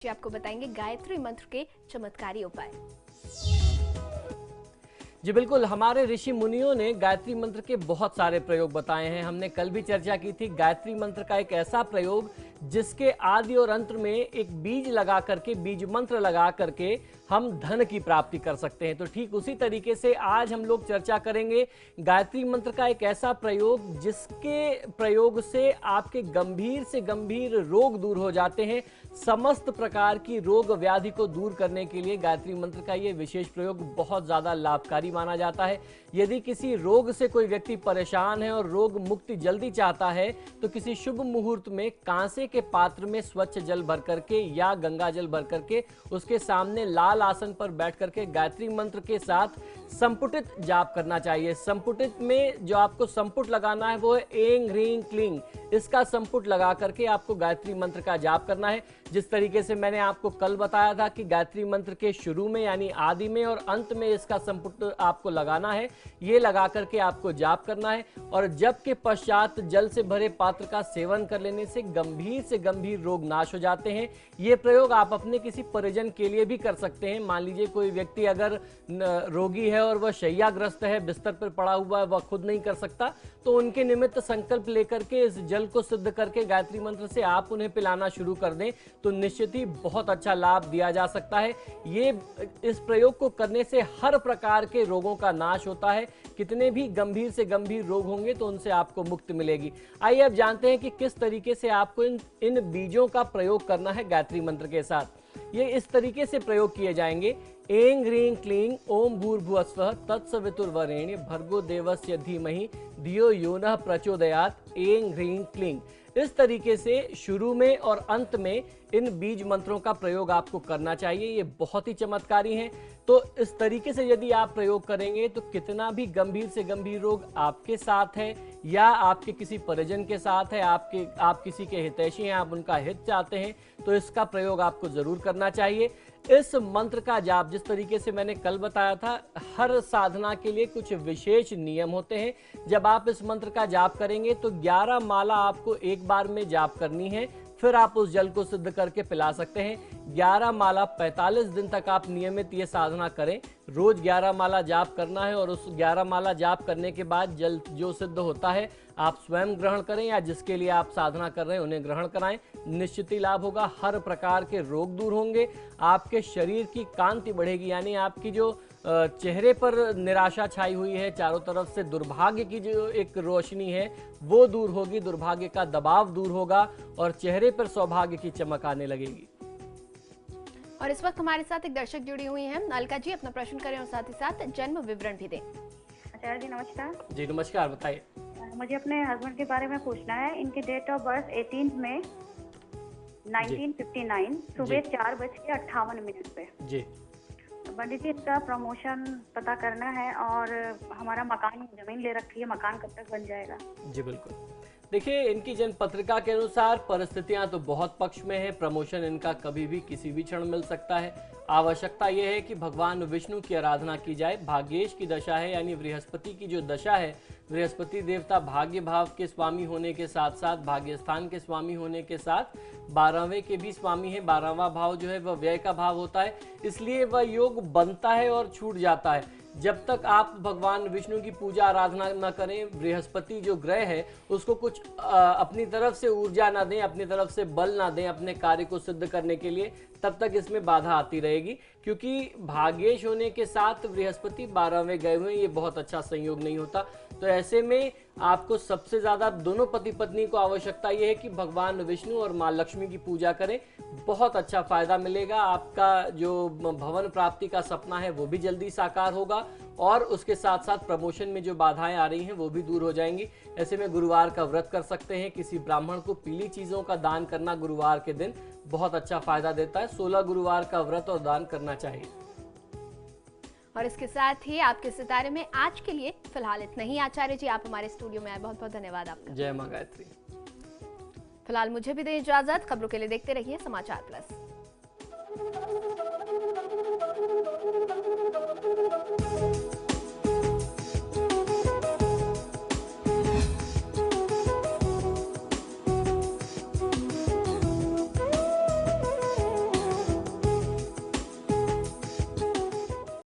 जी आपको बताएंगे गायत्री मंत्र के चमत्कारी उपाय। जी बिल्कुल, हमारे ऋषि मुनियों ने गायत्री मंत्र के बहुत सारे प्रयोग बताए हैं। हमने कल भी चर्चा की थी गायत्री मंत्र का एक ऐसा प्रयोग जिसके आदि और अंत में एक बीज लगा करके, बीज मंत्र लगा करके हम धन की प्राप्ति कर सकते हैं। तो ठीक उसी तरीके से आज हम लोग चर्चा करेंगे गायत्री मंत्र का एक ऐसा प्रयोग जिसके प्रयोग से आपके गंभीर से गंभीर रोग दूर हो जाते हैं। समस्त प्रकार की रोग व्याधि को दूर करने के लिए गायत्री मंत्र का ये विशेष प्रयोग बहुत ज़्यादा लाभकारी माना जाता है। यदि किसी रोग से कोई व्यक्ति परेशान है और रोग मुक्ति जल्दी चाहता है तो किसी शुभ मुहूर्त में कांसे के पात्र में स्वच्छ जल भर करके या गंगा जल भर करके उसके सामने लाल आसन पर बैठ करके गायत्री मंत्र के साथ संपुटित जाप करना चाहिए। संपुटित में जो आपको संपुट लगाना है वो है ऐं ह्रीं क्लीं। इसका संपुट लगा करके आपको गायत्री मंत्र का जाप करना है। जिस तरीके से मैंने आपको कल बताया था कि गायत्री मंत्र के शुरू में यानी आदि में और अंत में इसका संपुट आपको लगाना है, ये लगा करके आपको जाप करना है। और जप के पश्चात जल से भरे पात्र का सेवन कर लेने से गंभीर रोग नाश हो जाते हैं। ये प्रयोग आप अपने किसी परिजन के लिए भी कर सकते हैं। मान लीजिए कोई व्यक्ति अगर रोगी है और वह शैय्याग्रस्त है, बिस्तर पर पड़ा हुआ है, वह खुद नहीं कर सकता, तो उनके निमित्त संकल्प लेकर के इस जल को सिद्ध करके गायत्री मंत्र से आप उन्हें पिलाना शुरू कर दें तो निश्चित ही बहुत अच्छा लाभ दिया जा सकता है। ये इस प्रयोग को करने से हर प्रकार के रोगों का नाश होता है। कितने भी गंभीर से गंभीर रोग होंगे तो उनसे आपको मुक्ति मिलेगी। आइए अब जानते हैं कि किस तरीके से आपको इन बीजों का प्रयोग करना है गायत्री मंत्र के साथ। ये इस तरीके से प्रयोग किए जाएंगे। ऐं ह्रीं क्लीं ओम भूर्भुवस्वः तत्सवितुर्वरेण्यं भर्गो देवस्य धीमहि धियो यो नः प्रचोदयात् ऐं ह्रीं क्लीं। इस तरीके से शुरू में और अंत में इन बीज मंत्रों का प्रयोग आपको करना चाहिए। ये बहुत ही चमत्कारी हैं। तो इस तरीके से यदि आप प्रयोग करेंगे तो कितना भी गंभीर से गंभीर रोग आपके साथ है या आपके किसी परिजन के साथ है, आप किसी के हितैषी हैं, आप उनका हित चाहते हैं, तो इसका प्रयोग आपको जरूर करना चाहिए। इस मंत्र का जाप जिस तरीके से मैंने कल बताया था, हर साधना के लिए कुछ विशेष नियम होते हैं। जब आप इस मंत्र का जाप करेंगे तो 11 माला आपको एक बार में जाप करनी है, फिर आप उस जल को सिद्ध करके पिला सकते हैं। 11 माला 45 दिन तक आप नियमित ये साधना करें। रोज 11 माला जाप करना है और उस 11 माला जाप करने के बाद जल जो सिद्ध होता है आप स्वयं ग्रहण करें या जिसके लिए आप साधना कर रहे हैं उन्हें ग्रहण कराएं। निश्चित ही लाभ होगा। हर प्रकार के रोग दूर होंगे, आपके शरीर की कांति बढ़ेगी, यानी आपकी जो चेहरे पर निराशा छाई हुई है, चारों तरफ से दुर्भाग्य की जो एक रोशनी है वो दूर होगी, दुर्भाग्य का दबाव दूर होगा और चेहरे पर सौभाग्य की चमक आने लगेगी। और इस वक्त हमारे साथ एक दर्शक जुड़ी हुई हैं। अलका जी, अपना प्रश्न करें और साथ ही साथ जन्म विवरण भी दें। आचार्य जी नमस्कार। जी नमस्कार, बताइए। मुझे अपने हस्बैंड के बारे में पूछना है। इनकी डेट ऑफ बर्थ 18 मई 1959 सुबह 4:58 पे। जी पंडित जी, इसका प्रमोशन पता करना है और हमारा मकान, जमीन ले रखी है, मकान कब तक बन जाएगा? जी बिल्कुल, देखिए इनकी जन्म पत्रिका के अनुसार परिस्थितियां तो बहुत पक्ष में है। प्रमोशन इनका कभी भी किसी भी क्षण मिल सकता है। आवश्यकता यह है कि भगवान विष्णु की आराधना की जाए। भाग्येश की दशा है यानी बृहस्पति की जो दशा है, बृहस्पति देवता भाग्य भाव के स्वामी होने के साथ साथ भाग्य स्थान के स्वामी होने के साथ 12वें के भी स्वामी है। 12वां भाव जो है वह व्यय का भाव होता है, इसलिए वह योग बनता है और छूट जाता है। जब तक आप भगवान विष्णु की पूजा आराधना न करें, बृहस्पति जो ग्रह है उसको कुछ अपनी तरफ से ऊर्जा ना दें, अपनी तरफ से बल ना दें अपने कार्य को सिद्ध करने के लिए, तब तक इसमें बाधा आती रहेगी। क्योंकि भाग्येश होने के साथ बृहस्पति 12वें गए हुए, ये बहुत अच्छा संयोग नहीं होता। तो ऐसे में आपको सबसे ज्यादा दोनों पति पत्नी को आवश्यकता यह है कि भगवान विष्णु और माँ लक्ष्मी की पूजा करें। बहुत अच्छा फायदा मिलेगा। आपका जो भवन प्राप्ति का सपना है वो भी जल्दी साकार होगा और उसके साथ साथ प्रमोशन में जो बाधाएं आ रही हैं वो भी दूर हो जाएंगी। ऐसे में गुरुवार का व्रत कर सकते हैं। किसी ब्राह्मण को पीली चीजों का दान करना गुरुवार के दिन बहुत अच्छा फायदा देता है। 16 गुरुवार का व्रत और दान करना चाहिए। और इसके साथ ही आपके सितारे में आज के लिए फिलहाल इतना ही। आचार्य जी, आप हमारे स्टूडियो में आए, बहुत बहुत धन्यवाद आपका। जय मां गायत्री। फिलहाल मुझे भी दें इजाजत। खबरों के लिए देखते रहिए समाचार प्लस।